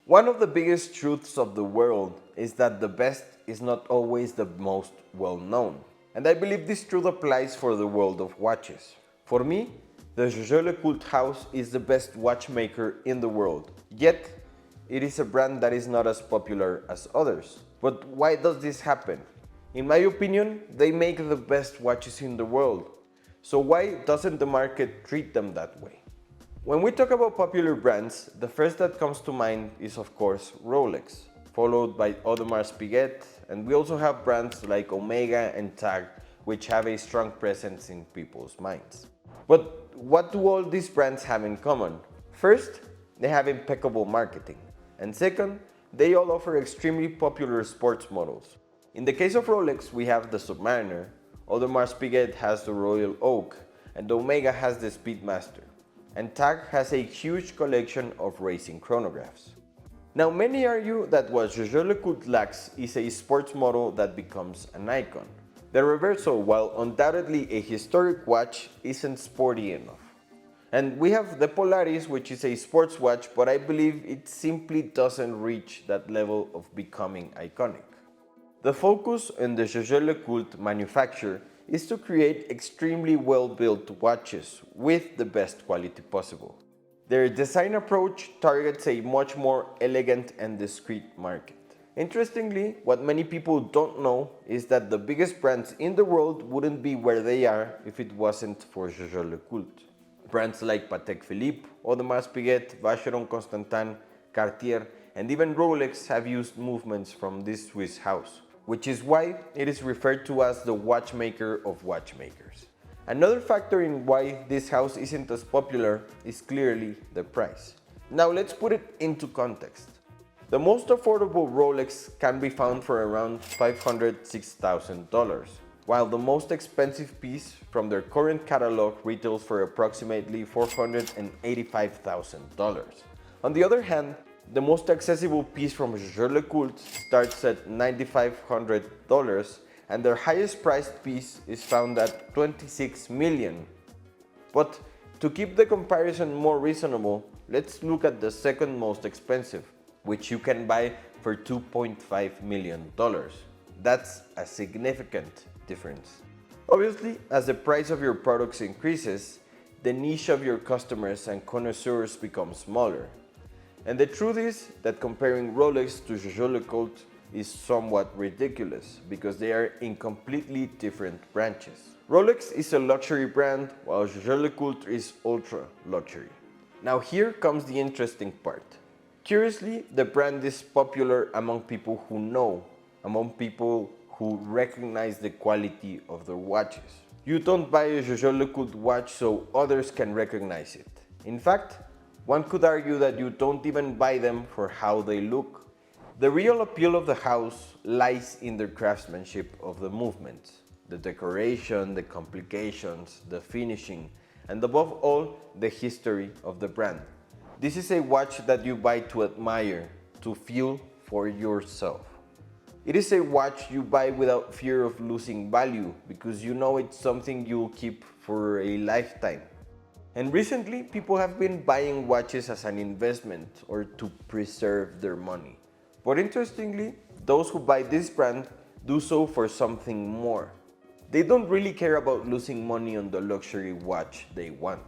One of the biggest truths of the world is that the best is not always the most well known. And I believe this truth applies for the world of watches. For me, the Jaeger LeCoultre house is the best watchmaker in the world. Yet, it is a brand that is not as popular as others. But why does this happen? In my opinion, they make the best watches in the world. So why doesn't the market treat them that way? When we talk about popular brands, the first that comes to mind is of course Rolex, followed by Audemars Piguet, and we also have brands like Omega and Tag, which have a strong presence in people's minds. But what do all these brands have in common? First, they have impeccable marketing. And second, they all offer extremely popular sports models. In the case of Rolex, we have the Submariner, Audemars Piguet has the Royal Oak, and Omega has the Speedmaster. And Tag has a huge collection of racing chronographs. Now, many argue that what Jaeger LeCoultre lacks is a sports model that becomes an icon. The Reverso, while undoubtedly a historic watch, isn't sporty enough. And we have the Polaris, which is a sports watch, but I believe it simply doesn't reach that level of becoming iconic. The focus in the Jaeger LeCoultre manufacture is to create extremely well-built watches with the best quality possible. Their design approach targets a much more elegant and discreet market. Interestingly, what many people don't know is that the biggest brands in the world wouldn't be where they are if it wasn't for Jaeger LeCoultre. Brands like Patek Philippe, Audemars Piguet, Vacheron Constantin, Cartier, and even Rolex have used movements from this Swiss house, which is why it is referred to as the watchmaker of watchmakers. Another factor in why this house isn't as popular is clearly the price. Now let's put it into context. The most affordable Rolex can be found for around $506,000, while the most expensive piece from their current catalog retails for approximately $485,000. On the other hand, the most accessible piece from Jaeger LeCoultre starts at $9,500 and their highest priced piece is found at $26 million. But to keep the comparison more reasonable, let's look at the second most expensive, which you can buy for $2.5 million. That's a significant difference. Obviously, as the price of your products increases, the niche of your customers and connoisseurs becomes smaller. And the truth is that comparing Rolex to Jaeger LeCoultre is somewhat ridiculous because they are in completely different branches. Rolex is a luxury brand while Jaeger LeCoultre is ultra luxury. Now here comes the interesting part. Curiously, the brand is popular among people who know, among people who recognize the quality of their watches. You don't buy a Jaeger LeCoultre watch so others can recognize it. In fact, one could argue that you don't even buy them for how they look. The real appeal of the house lies in the craftsmanship of the movements, the decoration, the complications, the finishing, and above all, the history of the brand. This is a watch that you buy to admire, to feel for yourself. It is a watch you buy without fear of losing value because you know it's something you'll keep for a lifetime. And recently, people have been buying watches as an investment or to preserve their money. But interestingly, those who buy this brand do so for something more. They don't really care about losing money on the luxury watch they want.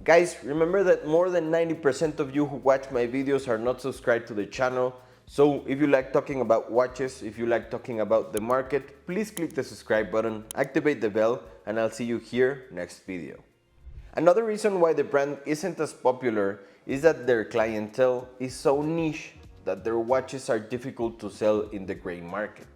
Guys, remember that more than 90% of you who watch my videos are not subscribed to the channel. So if you like talking about watches, if you like talking about the market, please click the subscribe button, activate the bell, and I'll see you here next video. Another reason why the brand isn't as popular is that their clientele is so niche that their watches are difficult to sell in the gray market.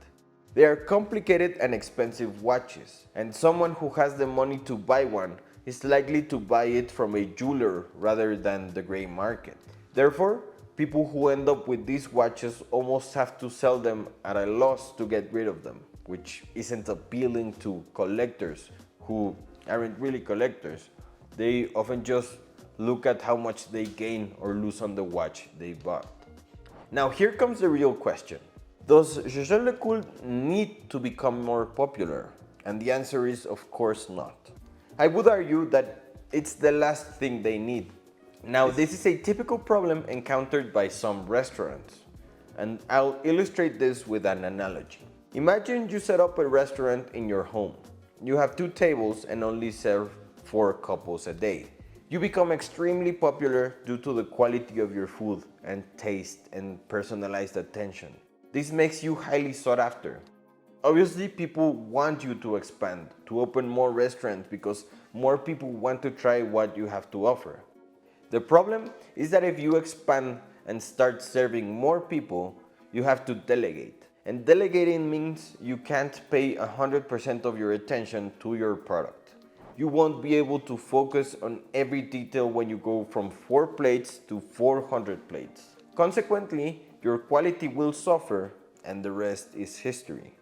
They are complicated and expensive watches, and someone who has the money to buy one is likely to buy it from a jeweler rather than the gray market. Therefore, people who end up with these watches almost have to sell them at a loss to get rid of them, which isn't appealing to collectors who aren't really collectors. They often just look at how much they gain or lose on the watch they bought. Now here comes the real question. Does Jaeger LeCoultre need to become more popular? And the answer is of course not. I would argue that it's the last thing they need. Now, this is a typical problem encountered by some restaurants, and I'll illustrate this with an analogy. Imagine you set up a restaurant in your home. You have 2 tables and only serve 4 couples a day. You become extremely popular due to the quality of your food and taste and personalized attention. This makes you highly sought after. Obviously, people want you to expand, to open more restaurants because more people want to try what you have to offer. The problem is that if you expand and start serving more people, you have to delegate. And delegating means you can't pay 100% of your attention to your product. You won't be able to focus on every detail when you go from 4 plates to 400 plates. Consequently, your quality will suffer and the rest is history.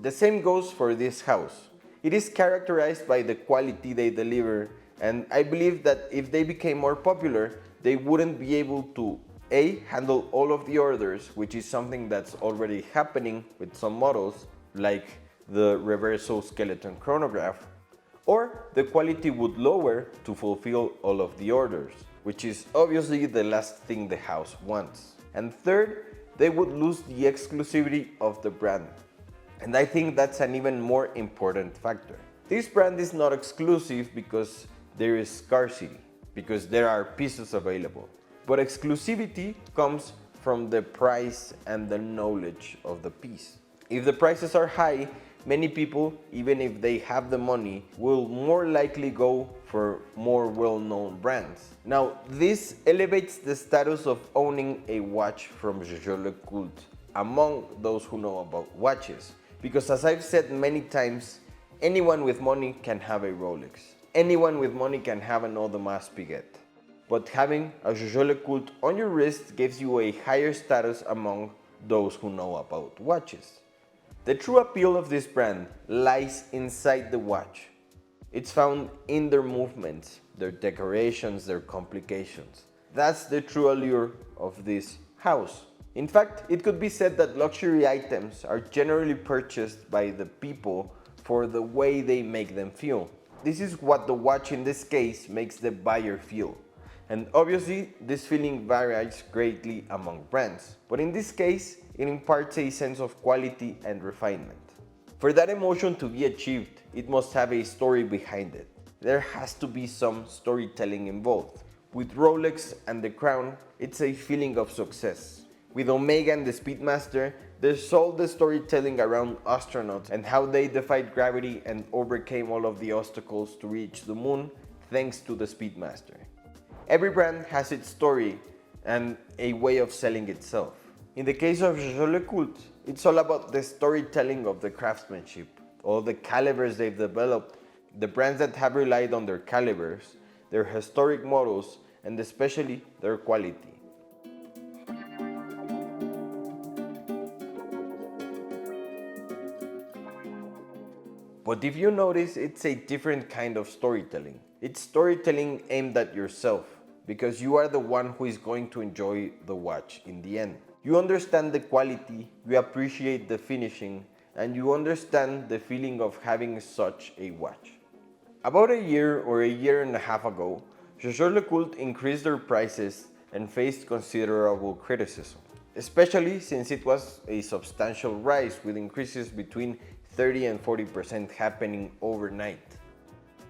The same goes for this house. It is characterized by the quality they deliver, and I believe that if they became more popular, they wouldn't be able to A, handle all of the orders, which is something that's already happening with some models, like the reverso skeleton chronograph, or the quality would lower to fulfill all of the orders, which is obviously the last thing the house wants. And third, they would lose the exclusivity of the brand. And I think that's an even more important factor. This brand is not exclusive because there is scarcity, because there are pieces available. But exclusivity comes from the price and the knowledge of the piece. If the prices are high, many people, even if they have the money, will more likely go for more well-known brands. Now, this elevates the status of owning a watch from Jaeger LeCoultre among those who know about watches. Because as I've said many times, anyone with money can have a Rolex. Anyone with money can have an Audemars Piguet. But having a Jaeger LeCoultre on your wrist gives you a higher status among those who know about watches. The true appeal of this brand lies inside the watch. It's found in their movements, their decorations, their complications. That's the true allure of this house. In fact, it could be said that luxury items are generally purchased by the people for the way they make them feel. This is what the watch in this case makes the buyer feel. And obviously, this feeling varies greatly among brands. But in this case, it imparts a sense of quality and refinement. For that emotion to be achieved, it must have a story behind it. There has to be some storytelling involved. With Rolex and the Crown, it's a feeling of success. With Omega and the Speedmaster, there's all the storytelling around astronauts and how they defied gravity and overcame all of the obstacles to reach the moon thanks to the Speedmaster. Every brand has its story and a way of selling itself. In the case of Jaeger LeCoultre, it's all about the storytelling of the craftsmanship, all the calibers they've developed, the brands that have relied on their calibers, their historic models, and especially their quality. But if you notice, it's a different kind of storytelling. It's storytelling aimed at yourself, because you are the one who is going to enjoy the watch in the end. You understand the quality, you appreciate the finishing, and you understand the feeling of having such a watch. About a year or a year and a half ago, Jaeger LeCoultre increased their prices and faced considerable criticism, especially since it was a substantial rise with increases between 30 and 40% happening overnight.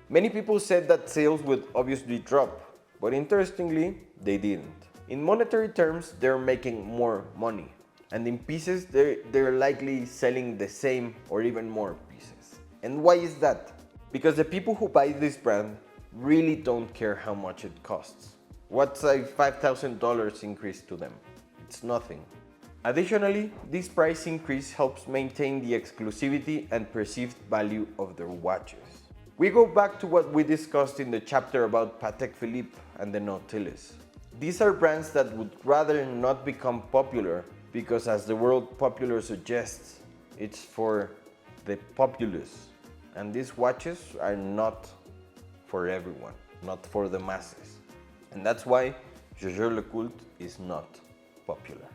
Many people said that sales would obviously drop, but interestingly, they didn't. In monetary terms, they're making more money, and in pieces, they're likely selling the same or even more pieces. And why is that? Because the people who buy this brand really don't care how much it costs. What's a $5,000 increase to them? It's nothing. Additionally, this price increase helps maintain the exclusivity and perceived value of their watches. We go back to what we discussed in the chapter about Patek Philippe and the Nautilus. These are brands that would rather not become popular because, as the word popular suggests, it's for the populace. And these watches are not for everyone, not for the masses. And that's why Jaeger LeCoultre is not popular.